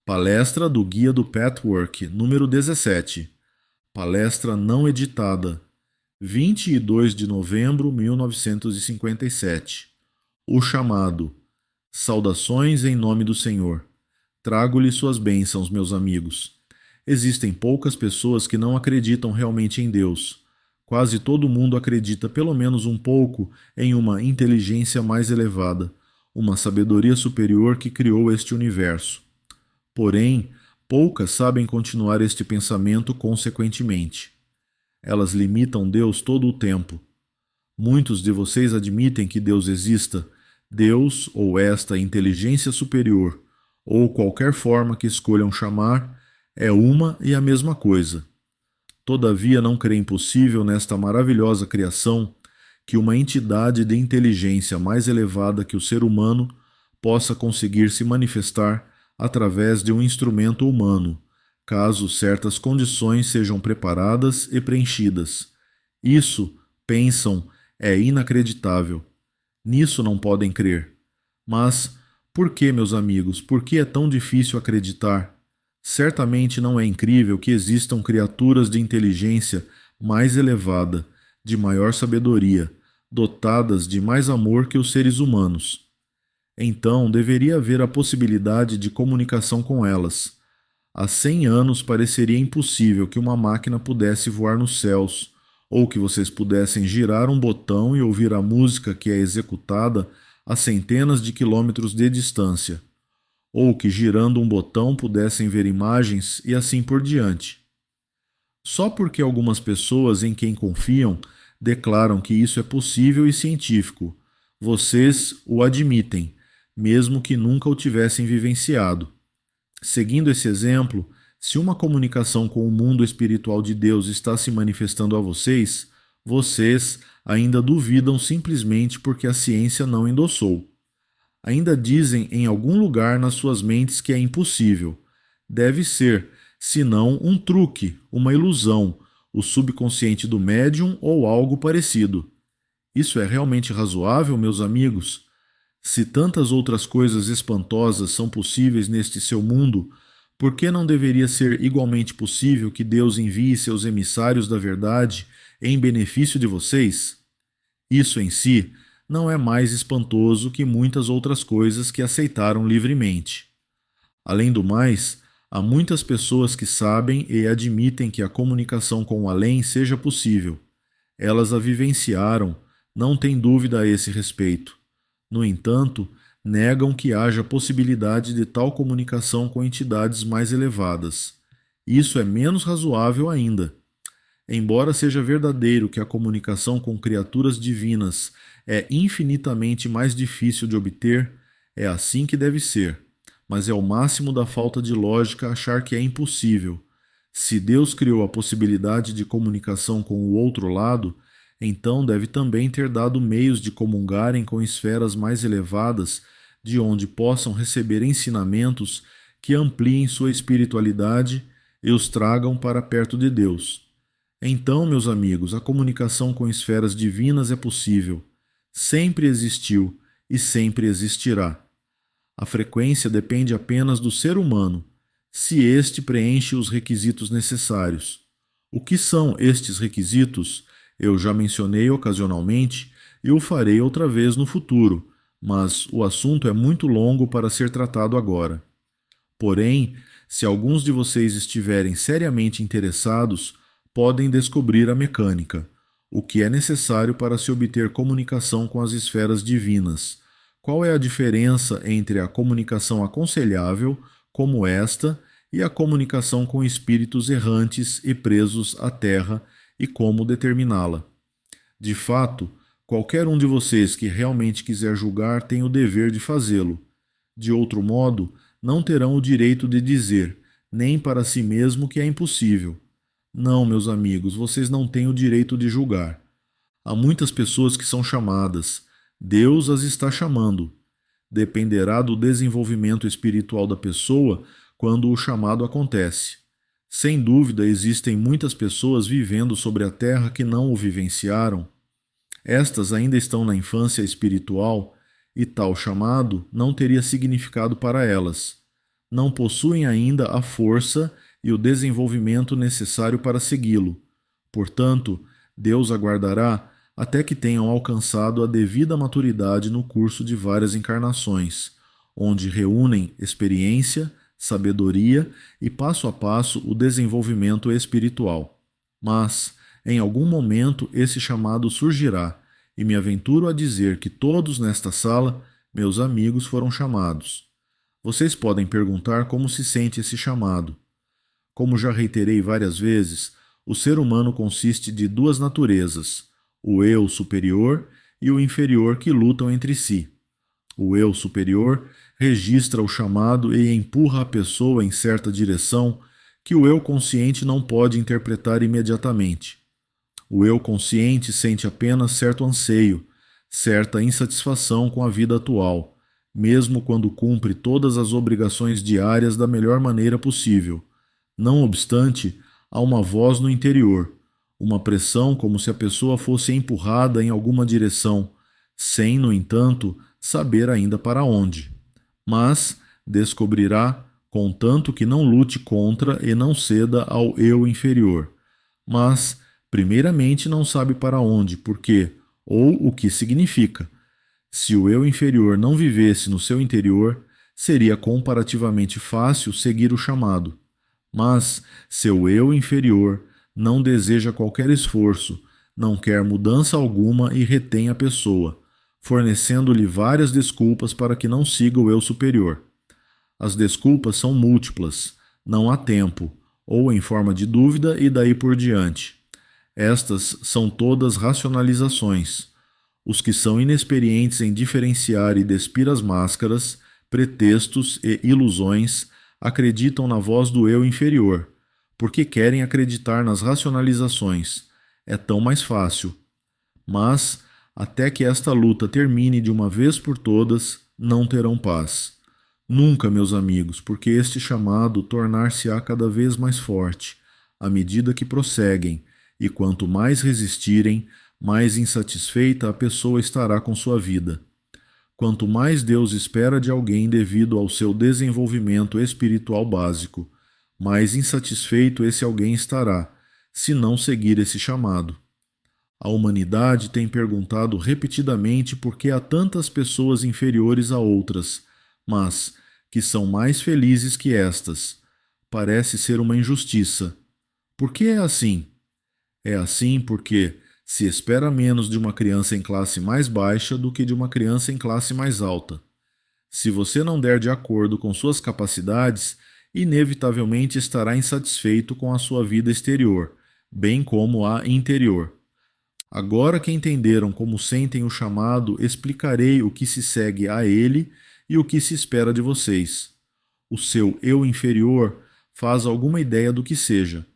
Palestra do Guia do Patchwork, número 17. Palestra não editada. 22 de novembro de 1957. O chamado. Saudações em nome do Senhor. Trago-lhe suas bênçãos, meus amigos. Existem poucas pessoas que não acreditam realmente em Deus. Quase todo mundo acredita pelo menos um pouco em uma inteligência mais elevada, uma sabedoria superior que criou este universo. Porém, poucas sabem continuar este pensamento consequentemente. Elas limitam Deus todo o tempo. Muitos de vocês admitem que Deus exista, Deus ou esta inteligência superior, ou qualquer forma que escolham chamar, é uma e a mesma coisa. Todavia não creem possível nesta maravilhosa criação que uma entidade de inteligência mais elevada que o ser humano possa conseguir se manifestar através de um instrumento humano, caso certas condições sejam preparadas e preenchidas. Isso, pensam, é inacreditável. Nisso não podem crer. Mas, por que, meus amigos, por que é tão difícil acreditar? Certamente não é incrível que existam criaturas de inteligência mais elevada, de maior sabedoria, dotadas de mais amor que os seres humanos. Então deveria haver a possibilidade de comunicação com elas. Há 100 anos pareceria impossível que uma máquina pudesse voar nos céus, ou que vocês pudessem girar um botão e ouvir a música que é executada a centenas de quilômetros de distância, ou que girando um botão pudessem ver imagens e assim por diante. Só porque algumas pessoas em quem confiam declaram que isso é possível e científico, vocês o admitem, mesmo que nunca o tivessem vivenciado. Seguindo esse exemplo, se uma comunicação com o mundo espiritual de Deus está se manifestando a vocês, vocês ainda duvidam simplesmente porque a ciência não endossou. Ainda dizem em algum lugar nas suas mentes que é impossível. Deve ser, senão um truque, uma ilusão, o subconsciente do médium ou algo parecido. Isso é realmente razoável, meus amigos? Se tantas outras coisas espantosas são possíveis neste seu mundo, por que não deveria ser igualmente possível que Deus envie seus emissários da verdade em benefício de vocês? Isso em si não é mais espantoso que muitas outras coisas que aceitaram livremente. Além do mais, há muitas pessoas que sabem e admitem que a comunicação com o além seja possível. Elas a vivenciaram, não têm dúvida a esse respeito. No entanto, negam que haja possibilidade de tal comunicação com entidades mais elevadas. Isso é menos razoável ainda. Embora seja verdadeiro que a comunicação com criaturas divinas é infinitamente mais difícil de obter, é assim que deve ser. Mas é o máximo da falta de lógica achar que é impossível. Se Deus criou a possibilidade de comunicação com o outro lado, então deve também ter dado meios de comungarem com esferas mais elevadas, de onde possam receber ensinamentos que ampliem sua espiritualidade e os tragam para perto de Deus. Então, meus amigos, a comunicação com esferas divinas é possível, sempre existiu e sempre existirá. A frequência depende apenas do ser humano, se este preenche os requisitos necessários. O que são estes requisitos? Eu já mencionei ocasionalmente e o farei outra vez no futuro, mas o assunto é muito longo para ser tratado agora. Porém, se alguns de vocês estiverem seriamente interessados, podem descobrir a mecânica, o que é necessário para se obter comunicação com as esferas divinas. Qual é a diferença entre a comunicação aconselhável, como esta, e a comunicação com espíritos errantes e presos à Terra e como determiná-la? De fato, qualquer um de vocês que realmente quiser julgar tem o dever de fazê-lo. De outro modo, não terão o direito de dizer, nem para si mesmo, que é impossível. Não, meus amigos, vocês não têm o direito de julgar. Há muitas pessoas que são chamadas. Deus as está chamando. Dependerá do desenvolvimento espiritual da pessoa quando o chamado acontece. Sem dúvida, existem muitas pessoas vivendo sobre a terra que não o vivenciaram. Estas ainda estão na infância espiritual e tal chamado não teria significado para elas. não possuem ainda a força e o desenvolvimento necessário para segui-lo. Portanto, Deus aguardará até que tenham alcançado a devida maturidade no curso de várias encarnações, onde reúnem experiência, sabedoria e passo a passo o desenvolvimento espiritual. Mas, em algum momento, esse chamado surgirá, e me aventuro a dizer que todos nesta sala, meus amigos, foram chamados. Vocês podem perguntar como se sente esse chamado. Como já reiterei várias vezes, o ser humano consiste de duas naturezas, o eu superior e o inferior, que lutam entre si. O eu superior registra o chamado e empurra a pessoa em certa direção que o eu consciente não pode interpretar imediatamente. O eu consciente sente apenas certo anseio, certa insatisfação com a vida atual, mesmo quando cumpre todas as obrigações diárias da melhor maneira possível. Não obstante, há uma voz no interior, uma pressão como se a pessoa fosse empurrada em alguma direção, sem, no entanto, saber ainda para onde. Mas descobrirá, contanto que não lute contra e não ceda ao eu inferior. Mas, primeiramente, não sabe para onde, porque, ou o que significa. Se o eu inferior não vivesse no seu interior, seria comparativamente fácil seguir o chamado. Mas seu eu inferior não deseja qualquer esforço, não quer mudança alguma e retém a pessoa, fornecendo-lhe várias desculpas para que não siga o eu superior. As desculpas são múltiplas, não há tempo, ou em forma de dúvida e daí por diante. Estas são todas racionalizações. Os que são inexperientes em diferenciar e despir as máscaras, pretextos e ilusões acreditam na voz do eu inferior, porque querem acreditar nas racionalizações. É tão mais fácil. Mas, até que esta luta termine de uma vez por todas, não terão paz. Nunca, meus amigos, porque este chamado tornar-se-á cada vez mais forte, à medida que prosseguem, e quanto mais resistirem, mais insatisfeita a pessoa estará com sua vida. Quanto mais Deus espera de alguém devido ao seu desenvolvimento espiritual básico, mais insatisfeito esse alguém estará, se não seguir esse chamado. A humanidade tem perguntado repetidamente por que há tantas pessoas inferiores a outras, mas que são mais felizes que estas. Parece ser uma injustiça. Por que é assim? É assim porque se espera menos de uma criança em classe mais baixa do que de uma criança em classe mais alta. Se você não der de acordo com suas capacidades, inevitavelmente estará insatisfeito com a sua vida exterior, bem como a interior. Agora que entenderam como sentem o chamado, explicarei o que se segue a ele e o que se espera de vocês. O seu eu inferior faz alguma ideia do que seja.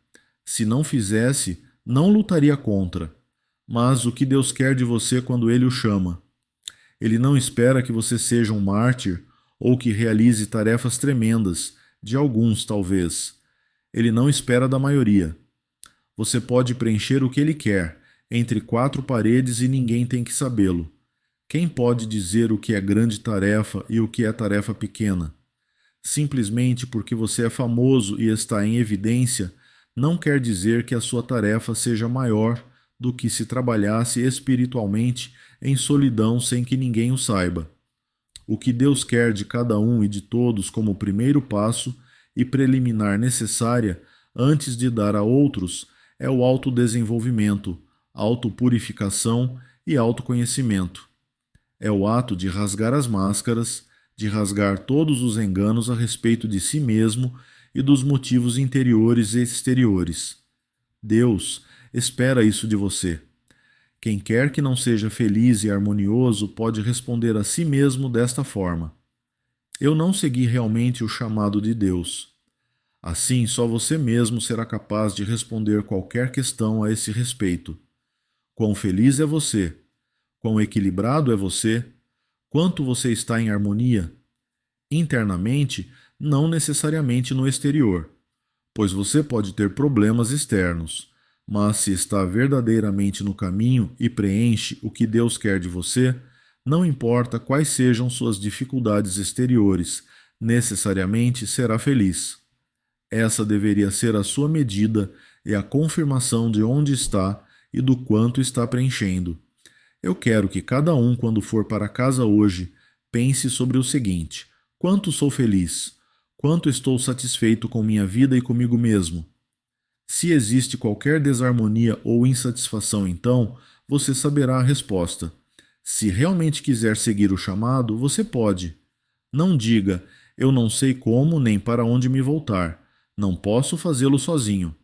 Se não fizesse, não lutaria contra. Mas o que Deus quer de você quando Ele o chama? Ele não espera que você seja um mártir ou que realize tarefas tremendas, de alguns talvez. Ele não espera da maioria. Você pode preencher o que Ele quer, entre quatro paredes e ninguém tem que sabê-lo. Quem pode dizer o que é grande tarefa e o que é tarefa pequena? Simplesmente porque você é famoso e está em evidência, não quer dizer que a sua tarefa seja maior do que se trabalhasse espiritualmente em solidão sem que ninguém o saiba. O que Deus quer de cada um e de todos como primeiro passo e preliminar necessária antes de dar a outros é o autodesenvolvimento, autopurificação e autoconhecimento. É o ato de rasgar as máscaras, de rasgar todos os enganos a respeito de si mesmo e dos motivos interiores e exteriores. Deus espera isso de você. Quem quer que não seja feliz e harmonioso pode responder a si mesmo desta forma: eu não segui realmente o chamado de Deus. Assim, só você mesmo será capaz de responder qualquer questão a esse respeito. Quão feliz é você? Quão equilibrado é você? Quanto você está em harmonia? Internamente, não necessariamente no exterior, pois você pode ter problemas externos, mas se está verdadeiramente no caminho e preenche o que Deus quer de você, não importa quais sejam suas dificuldades exteriores, necessariamente será feliz. Essa deveria ser a sua medida e a confirmação de onde está e do quanto está preenchendo. Eu quero que cada um, quando for para casa hoje, pense sobre o seguinte: quanto sou feliz? Quanto estou satisfeito com minha vida e comigo mesmo? Se existe qualquer desarmonia ou insatisfação, então, você saberá a resposta. Se realmente quiser seguir o chamado, você pode. Não diga: eu não sei como nem para onde me voltar. Não posso fazê-lo sozinho.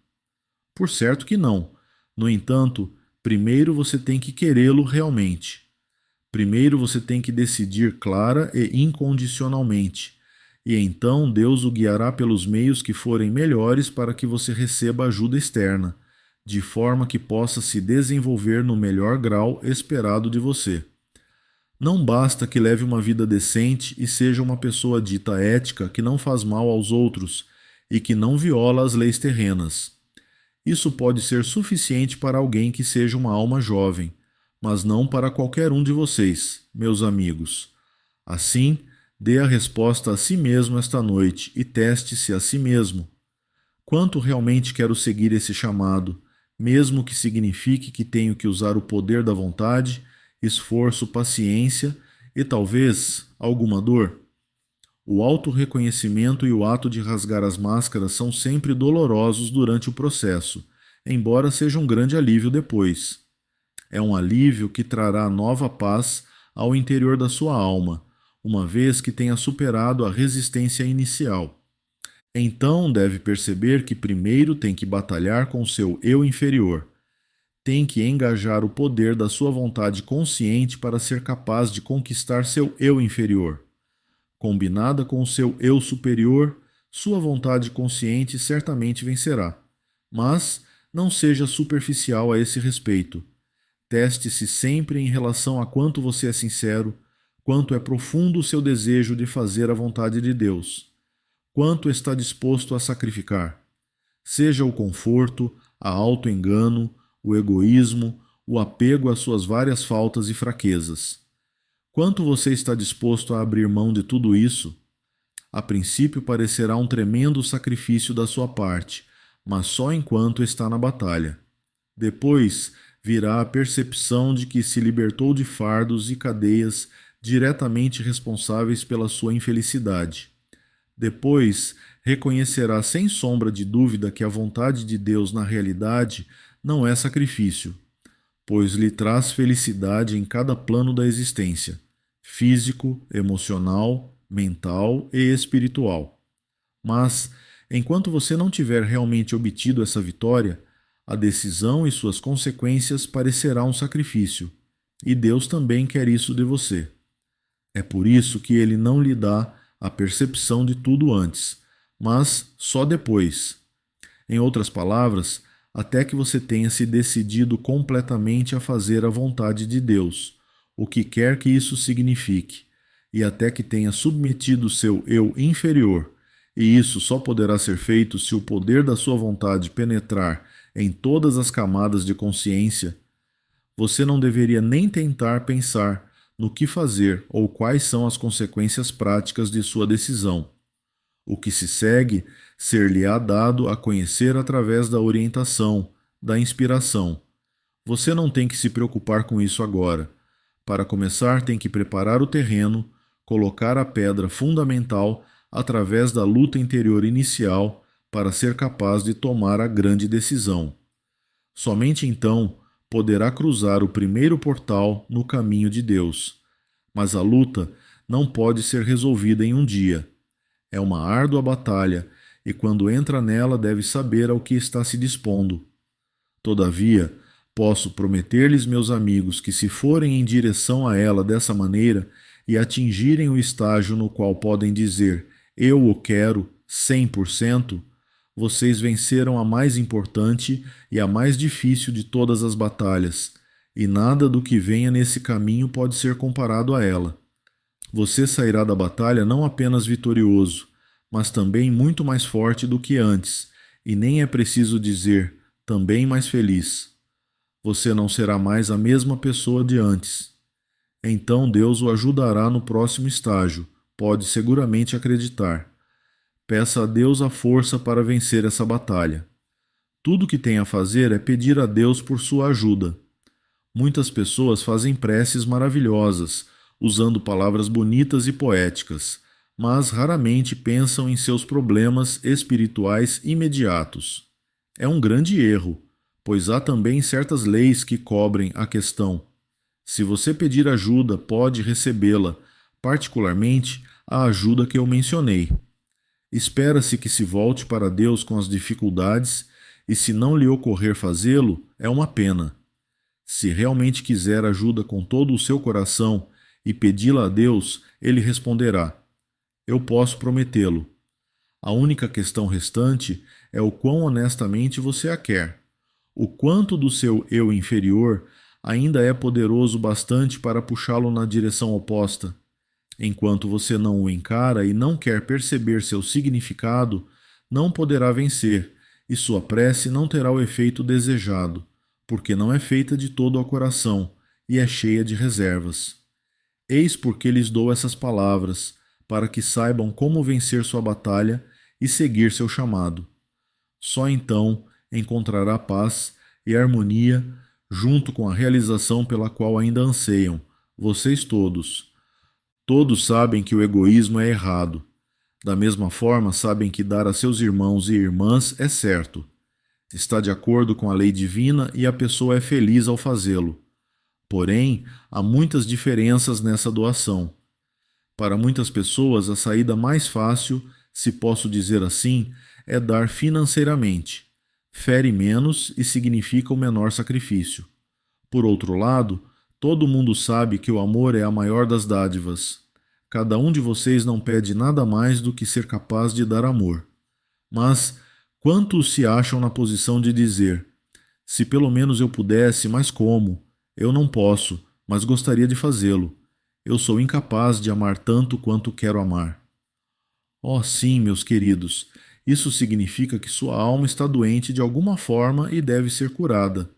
Por certo que não. No entanto, primeiro você tem que querê-lo realmente. Primeiro você tem que decidir clara e incondicionalmente. E então Deus o guiará pelos meios que forem melhores para que você receba ajuda externa, de forma que possa se desenvolver no melhor grau esperado de você. Não basta que leve uma vida decente e seja uma pessoa dita ética que não faz mal aos outros e que não viola as leis terrenas. Isso pode ser suficiente para alguém que seja uma alma jovem, mas não para qualquer um de vocês, meus amigos. Assim, dê a resposta a si mesmo esta noite e teste-se a si mesmo. Quanto realmente quero seguir esse chamado, mesmo que signifique que tenho que usar o poder da vontade, esforço, paciência e talvez alguma dor? O autorreconhecimento e o ato de rasgar as máscaras são sempre dolorosos durante o processo, embora seja um grande alívio depois. É um alívio que trará nova paz ao interior da sua alma, uma vez que tenha superado a resistência inicial. Então deve perceber que primeiro tem que batalhar com seu eu inferior. Tem que engajar o poder da sua vontade consciente para ser capaz de conquistar seu eu inferior. Combinada com o seu eu superior, sua vontade consciente certamente vencerá. Mas não seja superficial a esse respeito. Teste-se sempre em relação a quanto você é sincero, quanto é profundo o seu desejo de fazer a vontade de Deus, quanto está disposto a sacrificar. Seja o conforto, a auto-engano, o egoísmo, o apego às suas várias faltas e fraquezas. Quanto você está disposto a abrir mão de tudo isso? A princípio parecerá um tremendo sacrifício da sua parte, mas só enquanto está na batalha. Depois virá a percepção de que se libertou de fardos e cadeias diretamente responsáveis pela sua infelicidade. Depois reconhecerá sem sombra de dúvida que a vontade de Deus na realidade não é sacrifício, pois lhe traz felicidade em cada plano da existência, físico, emocional, mental e espiritual. Mas, enquanto você não tiver realmente obtido essa vitória, a decisão e suas consequências parecerá um sacrifício, e Deus também quer isso de você. É por isso que ele não lhe dá a percepção de tudo antes, mas só depois. Em outras palavras, até que você tenha se decidido completamente a fazer a vontade de Deus, o que quer que isso signifique, e até que tenha submetido seu eu inferior, e isso só poderá ser feito se o poder da sua vontade penetrar em todas as camadas de consciência. Você não deveria nem tentar pensar no que fazer ou quais são as consequências práticas de sua decisão. O que se segue ser-lhe-á dado a conhecer através da orientação, da inspiração. Você não tem que se preocupar com isso agora. Para começar, tem que preparar o terreno, colocar a pedra fundamental através da luta interior inicial para ser capaz de tomar a grande decisão. Somente então poderá cruzar o primeiro portal no caminho de Deus. Mas a luta não pode ser resolvida em um dia. É uma árdua batalha, e quando entra nela deve saber ao que está se dispondo. Todavia, posso prometer-lhes, meus amigos, que se forem em direção a ela dessa maneira e atingirem o estágio no qual podem dizer eu o quero 100%, vocês venceram a mais importante e a mais difícil de todas as batalhas, e nada do que venha nesse caminho pode ser comparado a ela. Você sairá da batalha não apenas vitorioso, mas também muito mais forte do que antes, e nem é preciso dizer também mais feliz. Você não será mais a mesma pessoa de antes. Então Deus o ajudará no próximo estágio, pode seguramente acreditar. Peça a Deus a força para vencer essa batalha. Tudo o que tem a fazer é pedir a Deus por sua ajuda. Muitas pessoas fazem preces maravilhosas, usando palavras bonitas e poéticas, mas raramente pensam em seus problemas espirituais imediatos. É um grande erro, pois há também certas leis que cobrem a questão. Se você pedir ajuda, pode recebê-la, particularmente a ajuda que eu mencionei. Espera-se que se volte para Deus com as dificuldades, e se não lhe ocorrer fazê-lo, é uma pena. Se realmente quiser ajuda com todo o seu coração e pedi-la a Deus, ele responderá: eu posso prometê-lo. A única questão restante é o quão honestamente você a quer. O quanto do seu eu inferior ainda é poderoso bastante para puxá-lo na direção oposta. Enquanto você não o encara e não quer perceber seu significado, não poderá vencer, e sua prece não terá o efeito desejado, porque não é feita de todo ao coração e é cheia de reservas. Eis porque lhes dou essas palavras, para que saibam como vencer sua batalha e seguir seu chamado. Só então encontrará paz e harmonia junto com a realização pela qual ainda anseiam, vocês todos. Todos sabem que o egoísmo é errado. Da mesma forma, sabem que dar a seus irmãos e irmãs é certo. Está de acordo com a lei divina e a pessoa é feliz ao fazê-lo. Porém, há muitas diferenças nessa doação. Para muitas pessoas, a saída mais fácil, se posso dizer assim, é dar financeiramente. Fere menos e significa o menor sacrifício. Por outro lado, todo mundo sabe que o amor é a maior das dádivas. Cada um de vocês não pede nada mais do que ser capaz de dar amor. Mas quantos se acham na posição de dizer: se pelo menos eu pudesse, mas como? Eu não posso, mas gostaria de fazê-lo. Eu sou incapaz de amar tanto quanto quero amar. Oh, sim, meus queridos, isso significa que sua alma está doente de alguma forma e deve ser curada.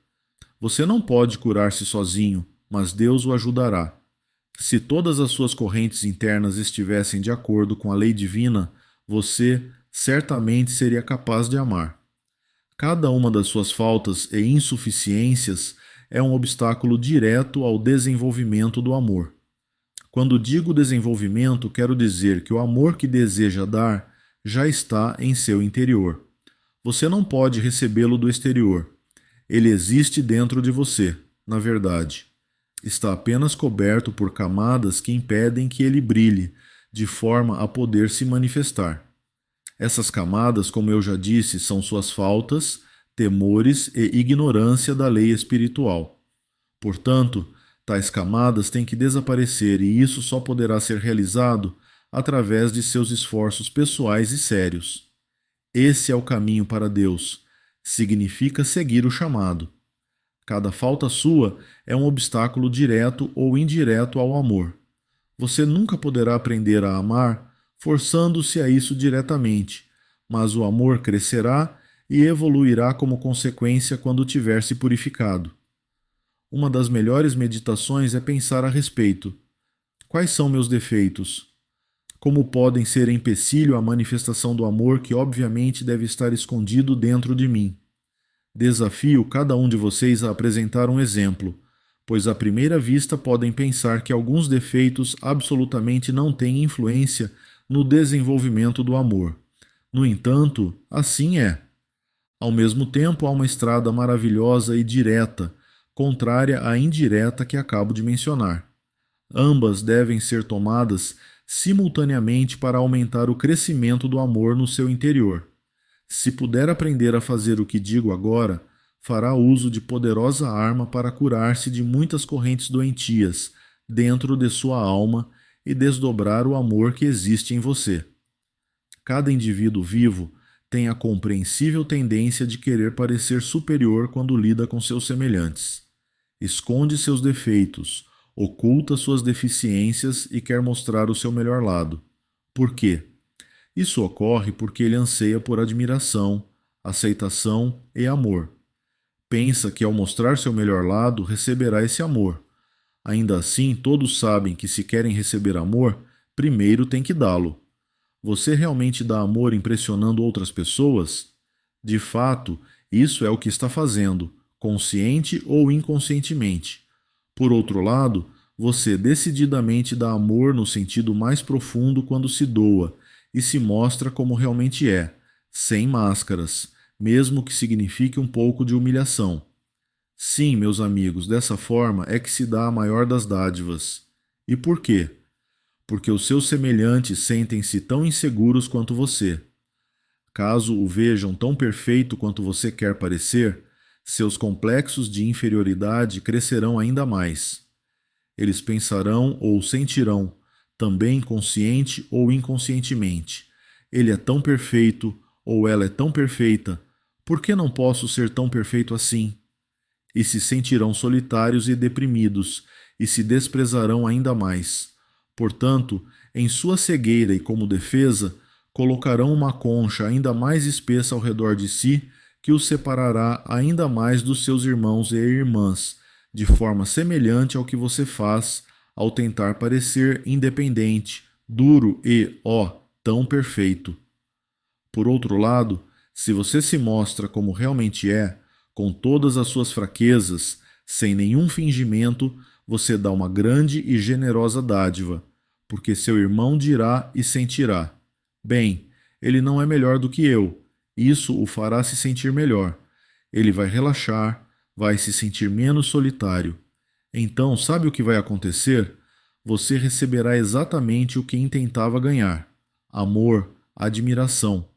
Você não pode curar-se sozinho, mas Deus o ajudará. Se todas as suas correntes internas estivessem de acordo com a lei divina, você certamente seria capaz de amar. Cada uma das suas faltas e insuficiências é um obstáculo direto ao desenvolvimento do amor. Quando digo desenvolvimento, quero dizer que o amor que deseja dar já está em seu interior. Você não pode recebê-lo do exterior. Ele existe dentro de você, na verdade. Está apenas coberto por camadas que impedem que ele brilhe, de forma a poder se manifestar. Essas camadas, como eu já disse, são suas faltas, temores e ignorância da lei espiritual. Portanto, tais camadas têm que desaparecer e isso só poderá ser realizado através de seus esforços pessoais e sérios. Esse é o caminho para Deus. Significa seguir o chamado. Cada falta sua é um obstáculo direto ou indireto ao amor. Você nunca poderá aprender a amar forçando-se a isso diretamente, mas o amor crescerá e evoluirá como consequência quando tiver se purificado. Uma das melhores meditações é pensar a respeito. Quais são meus defeitos? Como podem ser empecilho à manifestação do amor que obviamente deve estar escondido dentro de mim? Desafio cada um de vocês a apresentar um exemplo, pois à primeira vista podem pensar que alguns defeitos absolutamente não têm influência no desenvolvimento do amor. No entanto, assim é. Ao mesmo tempo, há uma estrada maravilhosa e direta, contrária à indireta que acabo de mencionar. Ambas devem ser tomadas simultaneamente para aumentar o crescimento do amor no seu interior. Se puder aprender a fazer o que digo agora, fará uso de poderosa arma para curar-se de muitas correntes doentias dentro de sua alma e desdobrar o amor que existe em você. Cada indivíduo vivo tem a compreensível tendência de querer parecer superior quando lida com seus semelhantes. Esconde seus defeitos, oculta suas deficiências e quer mostrar o seu melhor lado. Por quê? Isso ocorre porque ele anseia por admiração, aceitação e amor. Pensa que ao mostrar seu melhor lado receberá esse amor. Ainda assim, todos sabem que se querem receber amor, primeiro tem que dá-lo. Você realmente dá amor impressionando outras pessoas? De fato, isso é o que está fazendo, consciente ou inconscientemente. Por outro lado, você decididamente dá amor no sentido mais profundo quando se doa e se mostra como realmente é, sem máscaras, mesmo que signifique um pouco de humilhação. Sim, meus amigos, dessa forma é que se dá a maior das dádivas. E por quê? Porque os seus semelhantes sentem-se tão inseguros quanto você. Caso o vejam tão perfeito quanto você quer parecer, seus complexos de inferioridade crescerão ainda mais. Eles pensarão ou sentirão, também consciente ou inconscientemente: ele é tão perfeito ou ela é tão perfeita, por que não posso ser tão perfeito assim? E se sentirão solitários e deprimidos, e se desprezarão ainda mais. Portanto, em sua cegueira e como defesa, colocarão uma concha ainda mais espessa ao redor de si, que os separará ainda mais dos seus irmãos e irmãs, de forma semelhante ao que você faz ao tentar parecer independente, duro e, ó, tão perfeito. Por outro lado, se você se mostra como realmente é, com todas as suas fraquezas, sem nenhum fingimento, você dá uma grande e generosa dádiva, porque seu irmão dirá e sentirá: bem, ele não é melhor do que eu, isso o fará se sentir melhor. Ele vai relaxar, vai se sentir menos solitário. Então, sabe o que vai acontecer? Você receberá exatamente o que intentava ganhar: amor, admiração.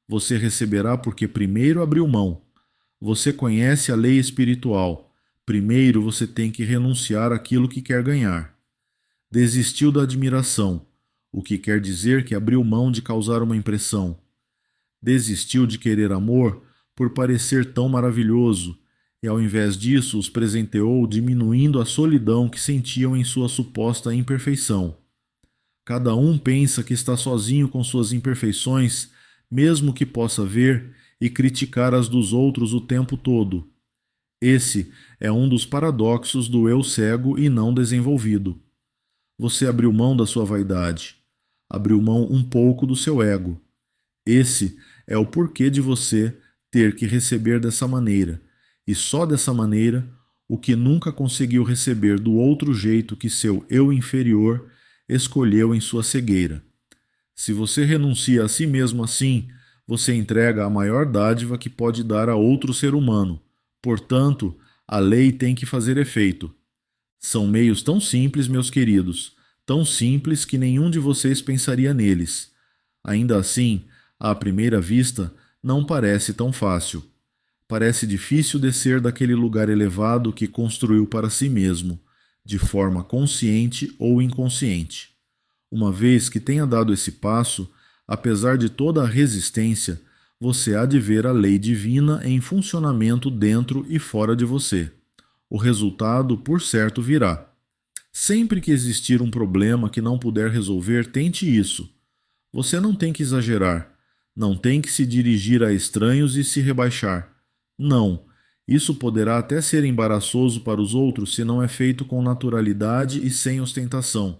Você receberá porque primeiro abriu mão. Você conhece a lei espiritual. Primeiro você tem que renunciar àquilo que quer ganhar. Desistiu da admiração, o que quer dizer que abriu mão de causar uma impressão. Desistiu de querer amor por parecer tão maravilhoso, e ao invés disso os presenteou diminuindo a solidão que sentiam em sua suposta imperfeição. Cada um pensa que está sozinho com suas imperfeições, mesmo que possa ver e criticar as dos outros o tempo todo. Esse é um dos paradoxos do eu cego e não desenvolvido. Você abriu mão da sua vaidade, abriu mão um pouco do seu ego. Esse é o porquê de você ter que receber dessa maneira, e só dessa maneira, o que nunca conseguiu receber do outro jeito que seu eu inferior escolheu em sua cegueira. Se você renuncia a si mesmo assim, você entrega a maior dádiva que pode dar a outro ser humano. Portanto, a lei tem que fazer efeito. São meios tão simples, meus queridos, tão simples que nenhum de vocês pensaria neles. Ainda assim, à primeira vista, não parece tão fácil. Parece difícil descer daquele lugar elevado que construiu para si mesmo, de forma consciente ou inconsciente. Uma vez que tenha dado esse passo, apesar de toda a resistência, você há de ver a lei divina em funcionamento dentro e fora de você. O resultado, por certo, virá. Sempre que existir um problema que não puder resolver, tente isso. Você não tem que exagerar, não tem que se dirigir a estranhos e se rebaixar. Não, isso poderá até ser embaraçoso para os outros se não é feito com naturalidade e sem ostentação.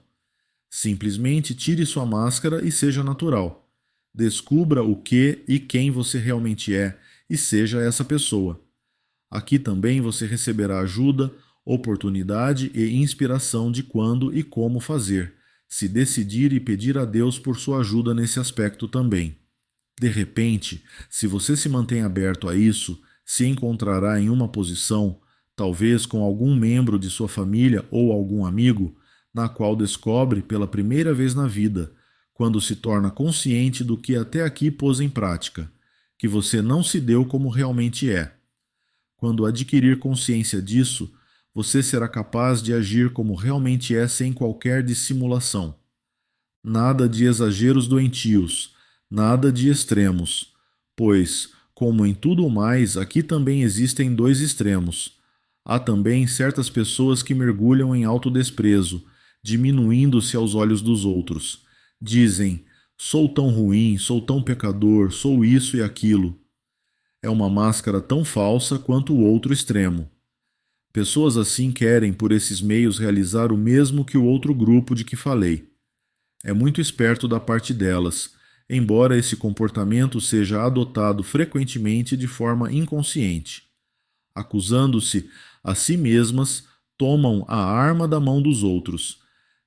Simplesmente tire sua máscara e seja natural. Descubra o que e quem você realmente é e seja essa pessoa. Aqui também você receberá ajuda, oportunidade e inspiração de quando e como fazer, se decidir e pedir a Deus por sua ajuda nesse aspecto também. De repente, se você se mantém aberto a isso, se encontrará em uma posição, talvez com algum membro de sua família ou algum amigo, na qual descobre pela primeira vez na vida, quando se torna consciente do que até aqui pôs em prática, que você não se deu como realmente é. Quando adquirir consciência disso, você será capaz de agir como realmente é sem qualquer dissimulação. Nada de exageros doentios, nada de extremos, pois, como em tudo mais, aqui também existem dois extremos. Há também certas pessoas que mergulham em autodesprezo, diminuindo-se aos olhos dos outros. Dizem: sou tão ruim, sou tão pecador, sou isso e aquilo. É uma máscara tão falsa quanto o outro extremo. Pessoas assim querem, por esses meios, realizar o mesmo que o outro grupo de que falei. É muito esperto da parte delas, embora esse comportamento seja adotado frequentemente de forma inconsciente. Acusando-se a si mesmas, tomam a arma da mão dos outros.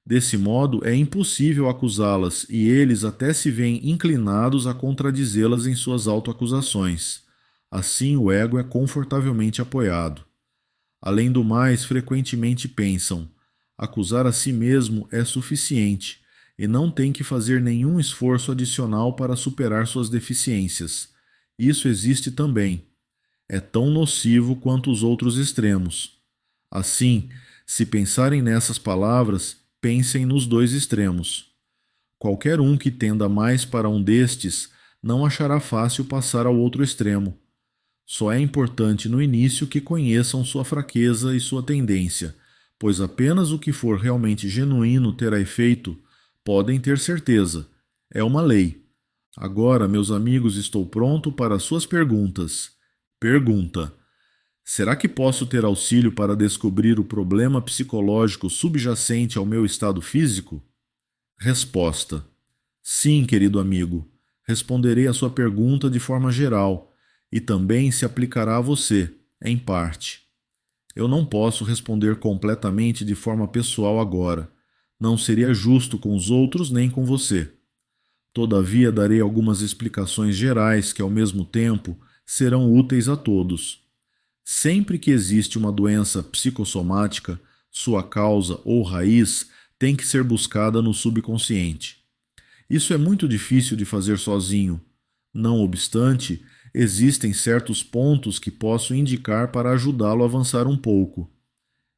Desse modo, é impossível acusá-las e eles até se veem inclinados a contradizê-las em suas autoacusações. Assim, o ego é confortavelmente apoiado. Além do mais, frequentemente pensam: acusar a si mesmo é suficiente e não tem que fazer nenhum esforço adicional para superar suas deficiências. Isso existe também. É tão nocivo quanto os outros extremos. Assim, se pensarem nessas palavras, pensem nos dois extremos. Qualquer um que tenda mais para um destes não achará fácil passar ao outro extremo. Só é importante no início que conheçam sua fraqueza e sua tendência, pois apenas o que for realmente genuíno terá efeito, podem ter certeza. É uma lei. Agora, meus amigos, estou pronto para as suas perguntas. Pergunta: será que posso ter auxílio para descobrir o problema psicológico subjacente ao meu estado físico? Resposta: sim, querido amigo. Responderei a sua pergunta de forma geral e também se aplicará a você, em parte. Eu não posso responder completamente de forma pessoal agora. Não seria justo com os outros nem com você. Todavia, darei algumas explicações gerais que, ao mesmo tempo, serão úteis a todos. Sempre que existe uma doença psicossomática, sua causa ou raiz tem que ser buscada no subconsciente. Isso é muito difícil de fazer sozinho. Não obstante, existem certos pontos que posso indicar para ajudá-lo a avançar um pouco.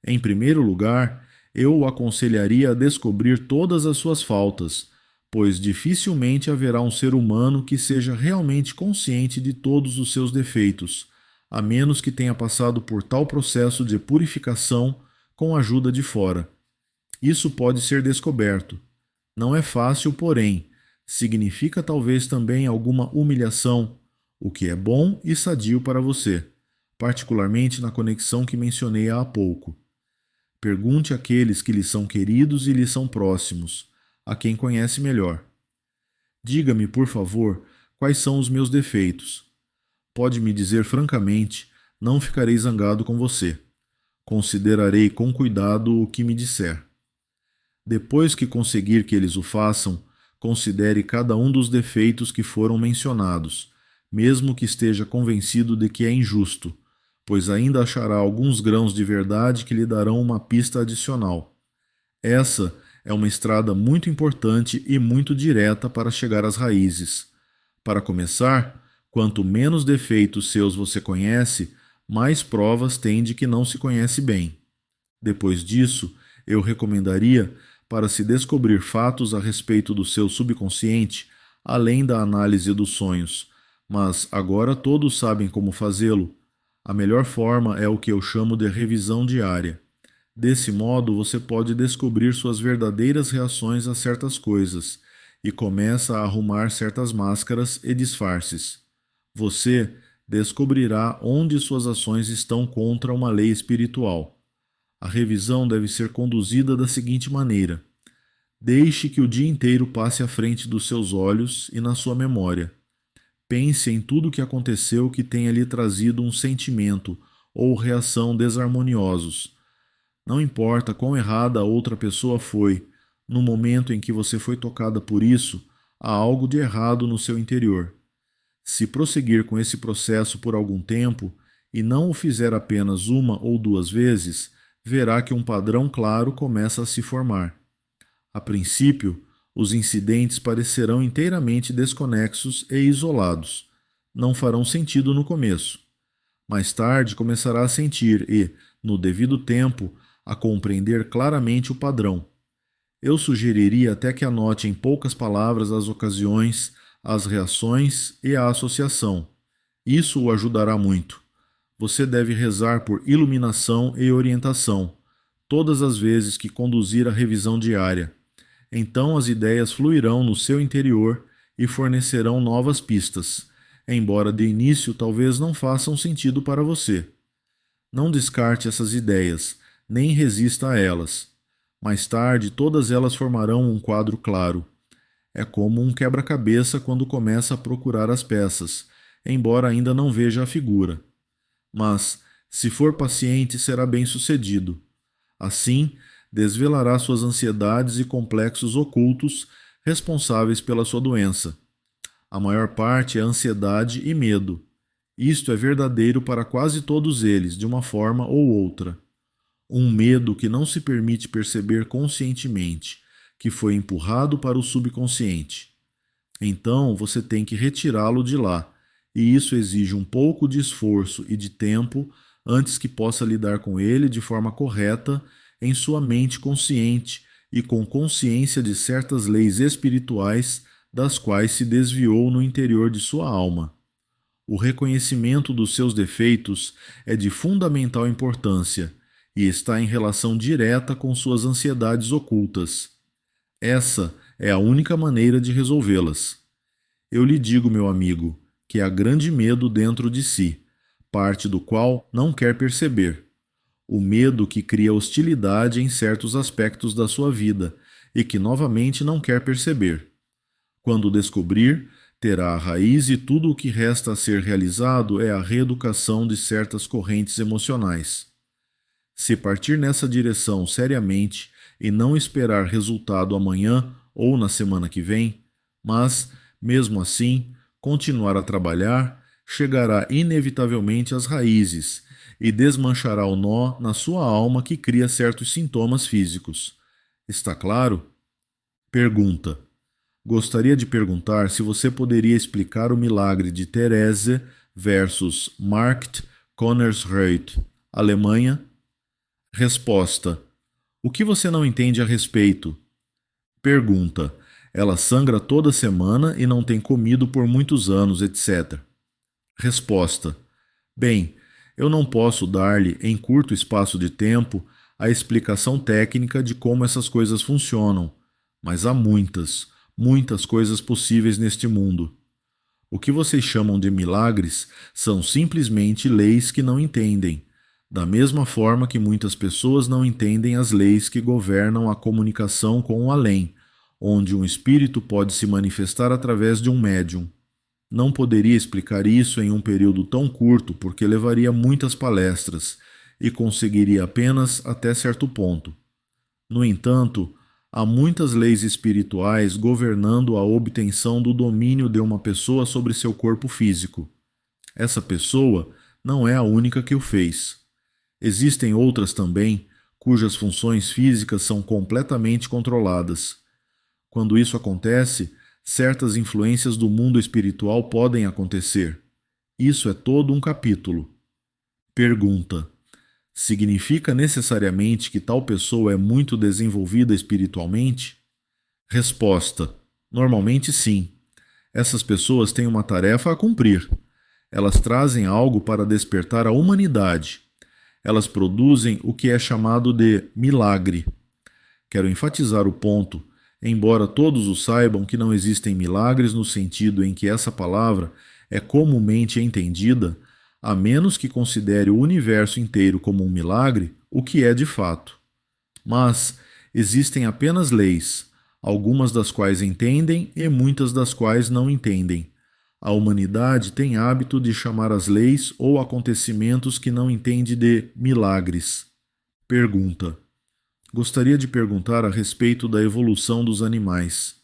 Em primeiro lugar, eu o aconselharia a descobrir todas as suas faltas, pois dificilmente haverá um ser humano que seja realmente consciente de todos os seus defeitos, a menos que tenha passado por tal processo de purificação com a ajuda de fora. Isso pode ser descoberto. Não é fácil, porém, significa talvez também alguma humilhação, o que é bom e sadio para você, particularmente na conexão que mencionei há pouco. Pergunte àqueles que lhe são queridos e lhe são próximos, a quem conhece melhor. Diga-me, por favor, quais são os meus defeitos. Pode me dizer francamente, não ficarei zangado com você. Considerarei com cuidado o que me disser. Depois que conseguir que eles o façam, considere cada um dos defeitos que foram mencionados, mesmo que esteja convencido de que é injusto, pois ainda achará alguns grãos de verdade que lhe darão uma pista adicional. Essa é uma estrada muito importante e muito direta para chegar às raízes. Para começar, quanto menos defeitos seus você conhece, mais provas tem de que não se conhece bem. Depois disso, eu recomendaria, para se descobrir fatos a respeito do seu subconsciente, além da análise dos sonhos, mas agora todos sabem como fazê-lo. A melhor forma é o que eu chamo de revisão diária. Desse modo, você pode descobrir suas verdadeiras reações a certas coisas e começa a arrumar certas máscaras e disfarces. Você descobrirá onde suas ações estão contra uma lei espiritual. A revisão deve ser conduzida da seguinte maneira: deixe que o dia inteiro passe à frente dos seus olhos e na sua memória. Pense em tudo o que aconteceu que tenha lhe trazido um sentimento ou reação desarmoniosos. Não importa quão errada a outra pessoa foi, no momento em que você foi tocada por isso, há algo de errado no seu interior. Se prosseguir com esse processo por algum tempo, e não o fizer apenas uma ou duas vezes, verá que um padrão claro começa a se formar. A princípio, os incidentes parecerão inteiramente desconexos e isolados. Não farão sentido no começo. Mais tarde começará a sentir e, no devido tempo, a compreender claramente o padrão. Eu sugeriria até que anote em poucas palavras as ocasiões, as reações e a associação. Isso o ajudará muito. Você deve rezar por iluminação e orientação, todas as vezes que conduzir a revisão diária. Então as ideias fluirão no seu interior e fornecerão novas pistas, embora de início talvez não façam sentido para você. Não descarte essas ideias, nem resista a elas. Mais tarde, todas elas formarão um quadro claro. É como um quebra-cabeça quando começa a procurar as peças, embora ainda não veja a figura. Mas, se for paciente, será bem-sucedido. Assim, desvelará suas ansiedades e complexos ocultos responsáveis pela sua doença. A maior parte é ansiedade e medo. Isto é verdadeiro para quase todos eles, de uma forma ou outra. Um medo que não se permite perceber conscientemente, que foi empurrado para o subconsciente. Então você tem que retirá-lo de lá, e isso exige um pouco de esforço e de tempo antes que possa lidar com ele de forma correta em sua mente consciente e com consciência de certas leis espirituais das quais se desviou no interior de sua alma. O reconhecimento dos seus defeitos é de fundamental importância e está em relação direta com suas ansiedades ocultas. Essa é a única maneira de resolvê-las. Eu lhe digo, meu amigo, que há grande medo dentro de si, parte do qual não quer perceber. O medo que cria hostilidade em certos aspectos da sua vida e que novamente não quer perceber. Quando descobrir, terá a raiz e tudo o que resta a ser realizado é a reeducação de certas correntes emocionais. Se partir nessa direção seriamente e não esperar resultado amanhã ou na semana que vem, mas, mesmo assim, continuar a trabalhar, chegará inevitavelmente às raízes e desmanchará o nó na sua alma que cria certos sintomas físicos. Está claro? Pergunta. Gostaria de perguntar se você poderia explicar o milagre de Therese versus Markt Connersreuth, Alemanha? Resposta. O que você não entende a respeito? Pergunta. Ela sangra toda semana e não tem comido por muitos anos, etc. Resposta. Bem, eu não posso dar-lhe, em curto espaço de tempo, a explicação técnica de como essas coisas funcionam, mas há muitas, muitas coisas possíveis neste mundo. O que vocês chamam de milagres são simplesmente leis que não entendem, da mesma forma que muitas pessoas não entendem as leis que governam a comunicação com o além, onde um espírito pode se manifestar através de um médium. Não poderia explicar isso em um período tão curto porque levaria muitas palestras e conseguiria apenas até certo ponto. No entanto, há muitas leis espirituais governando a obtenção do domínio de uma pessoa sobre seu corpo físico. Essa pessoa não é a única que o fez. Existem outras também, cujas funções físicas são completamente controladas. Quando isso acontece, certas influências do mundo espiritual podem acontecer. Isso é todo um capítulo. Pergunta. Significa necessariamente que tal pessoa é muito desenvolvida espiritualmente? Resposta. Normalmente sim. Essas pessoas têm uma tarefa a cumprir. Elas trazem algo para despertar a humanidade. Elas produzem o que é chamado de milagre. Quero enfatizar o ponto, embora todos o saibam que não existem milagres no sentido em que essa palavra é comumente entendida, a menos que considere o universo inteiro como um milagre, o que é de fato. Mas existem apenas leis, algumas das quais entendem e muitas das quais não entendem. A humanidade tem hábito de chamar as leis ou acontecimentos que não entende de milagres. Pergunta. Gostaria de perguntar a respeito da evolução dos animais.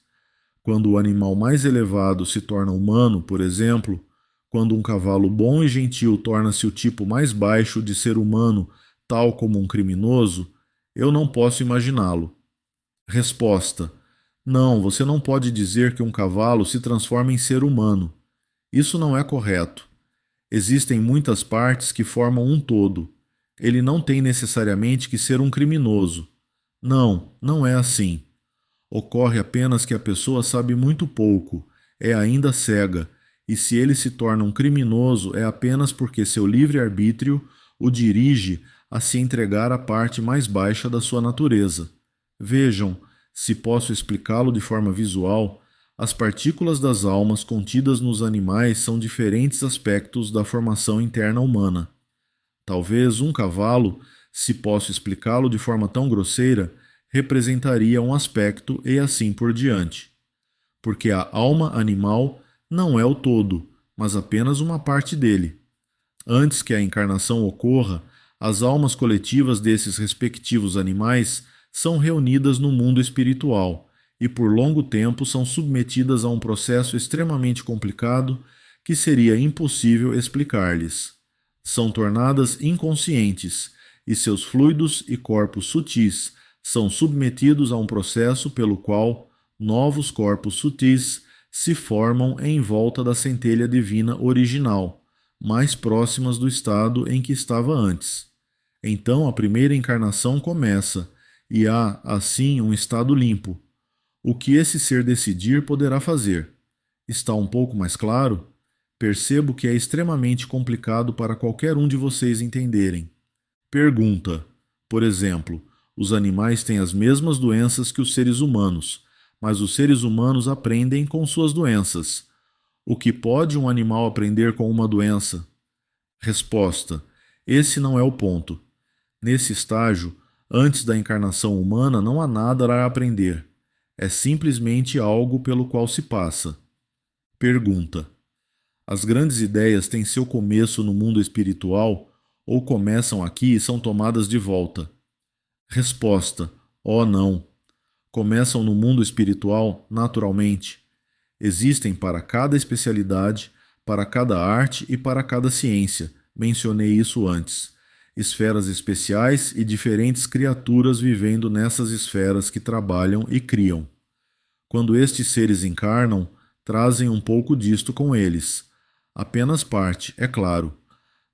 Quando o animal mais elevado se torna humano, por exemplo, quando um cavalo bom e gentil torna-se o tipo mais baixo de ser humano, tal como um criminoso, eu não posso imaginá-lo. Resposta. Não, você não pode dizer que um cavalo se transforma em ser humano. Isso não é correto. Existem muitas partes que formam um todo. Ele não tem necessariamente que ser um criminoso. Não, não é assim. Ocorre apenas que a pessoa sabe muito pouco, é ainda cega, e se ele se torna um criminoso é apenas porque seu livre-arbítrio o dirige a se entregar à parte mais baixa da sua natureza. Vejam, se posso explicá-lo de forma visual, as partículas das almas contidas nos animais são diferentes aspectos da formação interna humana. Talvez um cavalo, se posso explicá-lo de forma tão grosseira, representaria um aspecto e assim por diante. Porque a alma animal não é o todo, mas apenas uma parte dele. Antes que a encarnação ocorra, as almas coletivas desses respectivos animais são reunidas no mundo espiritual e por longo tempo são submetidas a um processo extremamente complicado que seria impossível explicar-lhes. São tornadas inconscientes e seus fluidos e corpos sutis são submetidos a um processo pelo qual novos corpos sutis se formam em volta da centelha divina original, mais próximas do estado em que estava antes. Então a primeira encarnação começa, e há, assim, um estado limpo. O que esse ser decidir poderá fazer. Está um pouco mais claro? Percebo que é extremamente complicado para qualquer um de vocês entenderem. Pergunta: por exemplo, os animais têm as mesmas doenças que os seres humanos, mas os seres humanos aprendem com suas doenças. O que pode um animal aprender com uma doença? Resposta: esse não é o ponto. Nesse estágio, antes da encarnação humana, não há nada a aprender. É simplesmente algo pelo qual se passa. Pergunta: as grandes ideias têm seu começo no mundo espiritual ou começam aqui e são tomadas de volta? Resposta: oh não. Começam no mundo espiritual naturalmente. Existem para cada especialidade, para cada arte e para cada ciência. Mencionei isso antes. Esferas especiais e diferentes criaturas vivendo nessas esferas que trabalham e criam. Quando estes seres encarnam, trazem um pouco disto com eles. Apenas parte, é claro.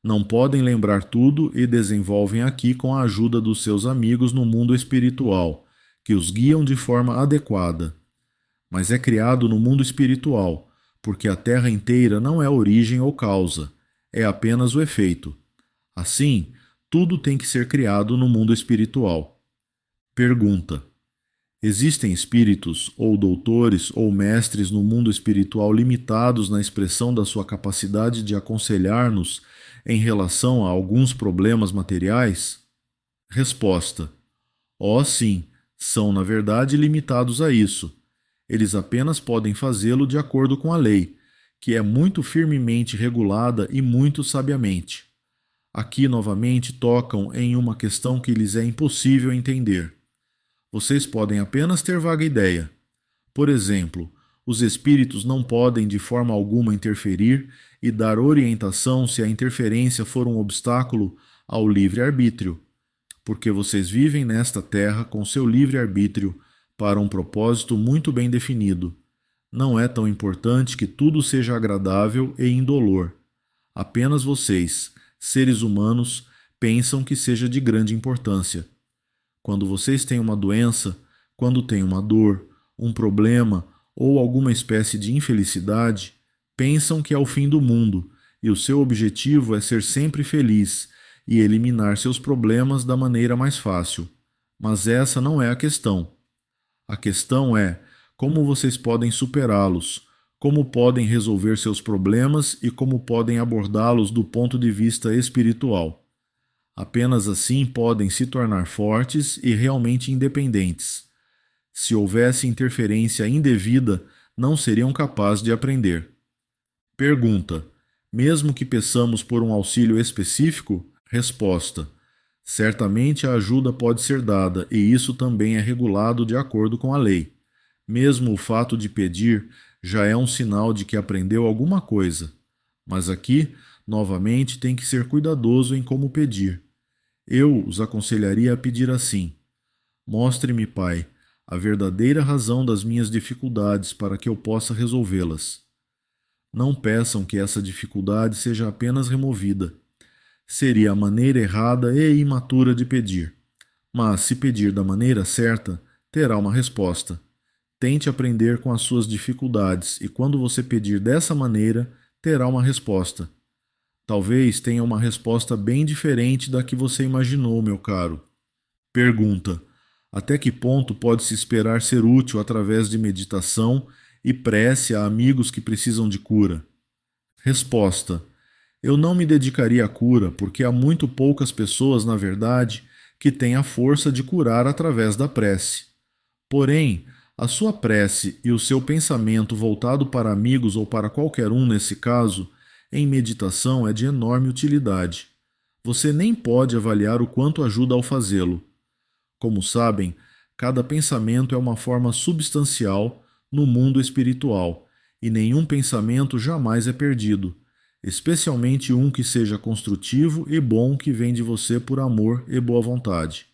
Não podem lembrar tudo e desenvolvem aqui com a ajuda dos seus amigos no mundo espiritual, que os guiam de forma adequada. Mas é criado no mundo espiritual, porque a Terra inteira não é origem ou causa, é apenas o efeito. Assim, tudo tem que ser criado no mundo espiritual. Pergunta: existem espíritos, ou doutores, ou mestres no mundo espiritual limitados na expressão da sua capacidade de aconselhar-nos em relação a alguns problemas materiais? Resposta: oh, sim, são na verdade limitados a isso. Eles apenas podem fazê-lo de acordo com a lei, que é muito firmemente regulada e muito sabiamente. Aqui novamente tocam em uma questão que lhes é impossível entender. Vocês podem apenas ter vaga ideia. Por exemplo, os espíritos não podem de forma alguma interferir e dar orientação se a interferência for um obstáculo ao livre-arbítrio, porque vocês vivem nesta terra com seu livre-arbítrio para um propósito muito bem definido. Não é tão importante que tudo seja agradável e indolor. Apenas vocês, seres humanos, pensam que seja de grande importância. Quando vocês têm uma doença, quando têm uma dor, um problema ou alguma espécie de infelicidade, pensam que é o fim do mundo e o seu objetivo é ser sempre feliz e eliminar seus problemas da maneira mais fácil. Mas essa não é a questão. A questão é como vocês podem superá-los, como podem resolver seus problemas e como podem abordá-los do ponto de vista espiritual. Apenas assim podem se tornar fortes e realmente independentes. Se houvesse interferência indevida, não seriam capazes de aprender. Pergunta: mesmo que peçamos por um auxílio específico? Resposta: certamente a ajuda pode ser dada e isso também é regulado de acordo com a lei. Mesmo o fato de pedir já é um sinal de que aprendeu alguma coisa. Mas aqui, novamente, tem que ser cuidadoso em como pedir. Eu os aconselharia a pedir assim: mostre-me, Pai, a verdadeira razão das minhas dificuldades para que eu possa resolvê-las. Não peçam que essa dificuldade seja apenas removida. Seria a maneira errada e imatura de pedir. Mas, se pedir da maneira certa, terá uma resposta. Tente aprender com as suas dificuldades e, quando você pedir dessa maneira, terá uma resposta. Talvez tenha uma resposta bem diferente da que você imaginou, meu caro. Pergunta: até que ponto pode-se esperar ser útil através de meditação e prece a amigos que precisam de cura? Resposta: eu não me dedicaria à cura porque há muito poucas pessoas, na verdade, que tem a força de curar através da prece. Porém, a sua prece e o seu pensamento voltado para amigos ou para qualquer um nesse caso, em meditação é de enorme utilidade. Você nem pode avaliar o quanto ajuda ao fazê-lo. Como sabem, cada pensamento é uma forma substancial no mundo espiritual, e nenhum pensamento jamais é perdido, especialmente um que seja construtivo e bom que vem de você por amor e boa vontade.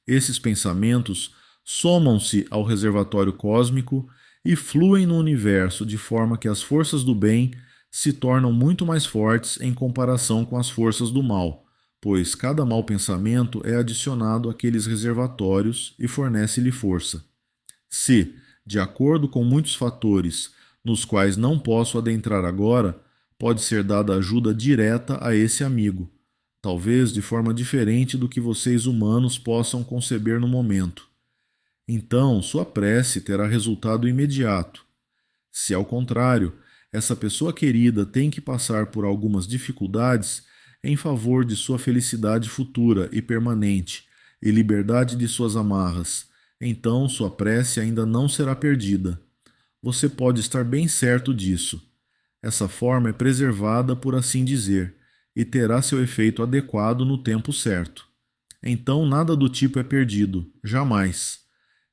Esses pensamentos somam-se ao reservatório cósmico e fluem no universo de forma que as forças do bem se tornam muito mais fortes em comparação com as forças do mal, pois cada mau pensamento é adicionado àqueles reservatórios e fornece-lhe força. Se, de acordo com muitos fatores, nos quais não posso adentrar agora, pode ser dada ajuda direta a esse amigo, talvez de forma diferente do que vocês humanos possam conceber no momento. Então, sua prece terá resultado imediato. Se, ao contrário, essa pessoa querida tem que passar por algumas dificuldades em favor de sua felicidade futura e permanente e liberdade de suas amarras, então sua prece ainda não será perdida. Você pode estar bem certo disso. Essa forma é preservada, por assim dizer, e terá seu efeito adequado no tempo certo. Então nada do tipo é perdido, jamais.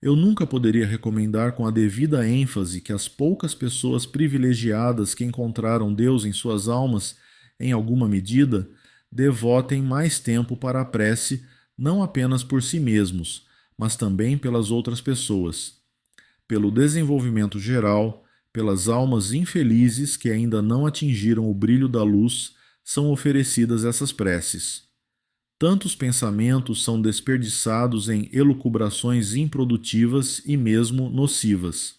Eu nunca poderia recomendar com a devida ênfase que as poucas pessoas privilegiadas que encontraram Deus em suas almas, em alguma medida, devotem mais tempo para a prece, não apenas por si mesmos, mas também pelas outras pessoas. Pelo desenvolvimento geral, pelas almas infelizes que ainda não atingiram o brilho da luz, são oferecidas essas preces. Tantos pensamentos são desperdiçados em elucubrações improdutivas e mesmo nocivas.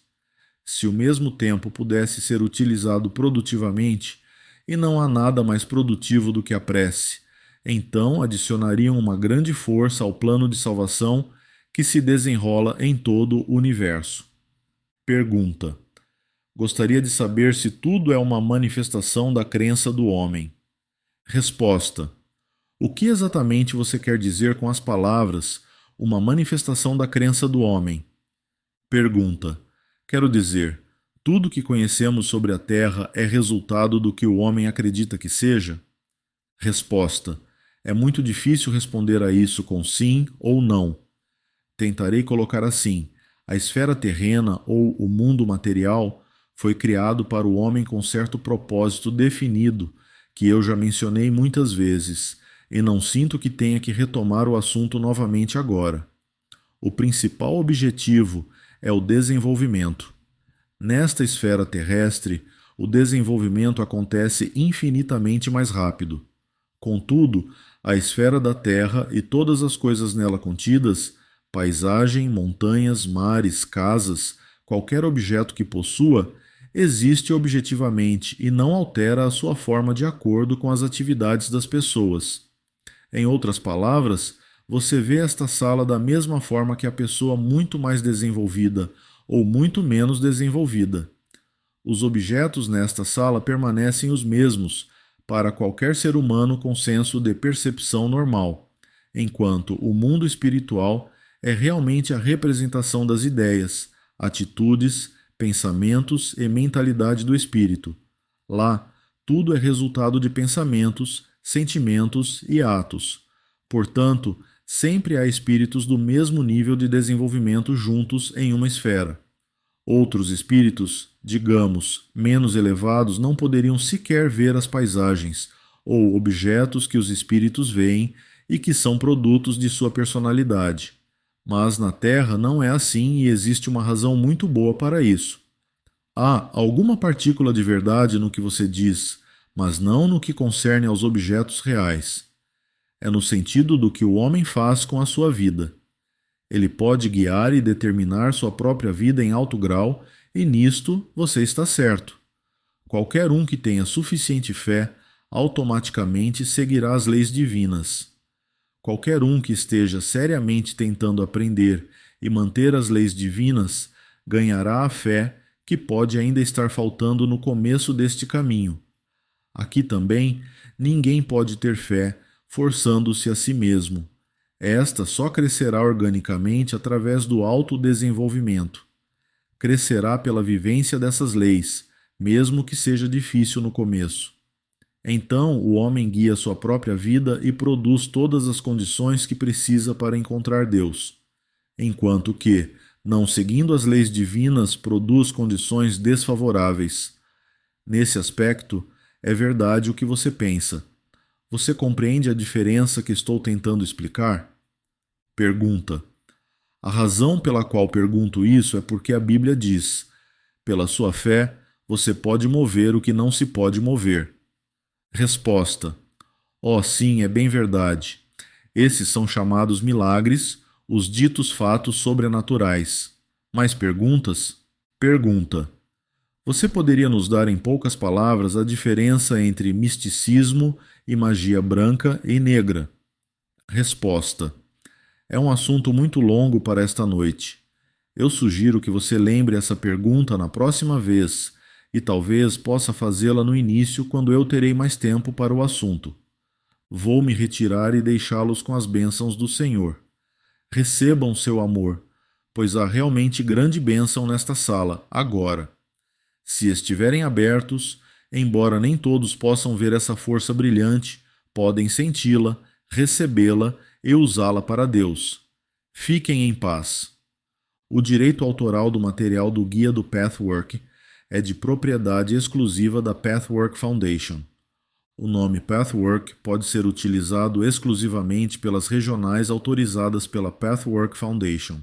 Se o mesmo tempo pudesse ser utilizado produtivamente, e não há nada mais produtivo do que a prece, então adicionariam uma grande força ao plano de salvação que se desenrola em todo o universo. Pergunta: gostaria de saber se tudo é uma manifestação da crença do homem. Resposta: o que exatamente você quer dizer com as palavras uma manifestação da crença do homem? Pergunta: quero dizer, tudo que conhecemos sobre a Terra é resultado do que o homem acredita que seja? Resposta: é muito difícil responder a isso com sim ou não. Tentarei colocar assim: a esfera terrena ou o mundo material foi criado para o homem com certo propósito definido, que eu já mencionei muitas vezes, e não sinto que tenha que retomar o assunto novamente agora. O principal objetivo é o desenvolvimento. Nesta esfera terrestre, o desenvolvimento acontece infinitamente mais rápido. Contudo, a esfera da Terra e todas as coisas nela contidas, paisagem, montanhas, mares, casas, qualquer objeto que possua, existe objetivamente e não altera a sua forma de acordo com as atividades das pessoas. Em outras palavras, você vê esta sala da mesma forma que a pessoa muito mais desenvolvida ou muito menos desenvolvida. Os objetos nesta sala permanecem os mesmos para qualquer ser humano com senso de percepção normal, enquanto o mundo espiritual é realmente a representação das ideias, atitudes, pensamentos e mentalidade do espírito. Lá, tudo é resultado de pensamentos, sentimentos e atos. Portanto, sempre há espíritos do mesmo nível de desenvolvimento juntos em uma esfera. Outros espíritos, digamos, menos elevados, não poderiam sequer ver as paisagens ou objetos que os espíritos veem e que são produtos de sua personalidade. Mas na Terra não é assim e existe uma razão muito boa para isso. Há alguma partícula de verdade no que você diz, mas não no que concerne aos objetos reais. É no sentido do que o homem faz com a sua vida. Ele pode guiar e determinar sua própria vida em alto grau, e nisto você está certo. Qualquer um que tenha suficiente fé automaticamente seguirá as leis divinas. Qualquer um que esteja seriamente tentando aprender e manter as leis divinas ganhará a fé que pode ainda estar faltando no começo deste caminho. Aqui também, ninguém pode ter fé forçando-se a si mesmo. Esta só crescerá organicamente através do autodesenvolvimento. Crescerá pela vivência dessas leis, mesmo que seja difícil no começo. Então, o homem guia sua própria vida e produz todas as condições que precisa para encontrar Deus, enquanto que, não seguindo as leis divinas, produz condições desfavoráveis. Nesse aspecto, é verdade o que você pensa. Você compreende a diferença que estou tentando explicar? Pergunta. A razão pela qual pergunto isso é porque a Bíblia diz: pela sua fé, você pode mover o que não se pode mover. Resposta. Oh, sim, é bem verdade. Esses são chamados milagres, os ditos fatos sobrenaturais. Mais perguntas? Pergunta. Você poderia nos dar em poucas palavras a diferença entre misticismo e magia branca e negra? Resposta. É um assunto muito longo para esta noite. Eu sugiro que você lembre essa pergunta na próxima vez e talvez possa fazê-la no início quando eu terei mais tempo para o assunto. Vou me retirar e deixá-los com as bênçãos do Senhor. Recebam seu amor, pois há realmente grande bênção nesta sala, agora. Se estiverem abertos, embora nem todos possam ver essa força brilhante, podem senti-la, recebê-la e usá-la para Deus. Fiquem em paz. O direito autoral do material do Guia do Pathwork é de propriedade exclusiva da Pathwork Foundation. O nome Pathwork pode ser utilizado exclusivamente pelas regionais autorizadas pela Pathwork Foundation.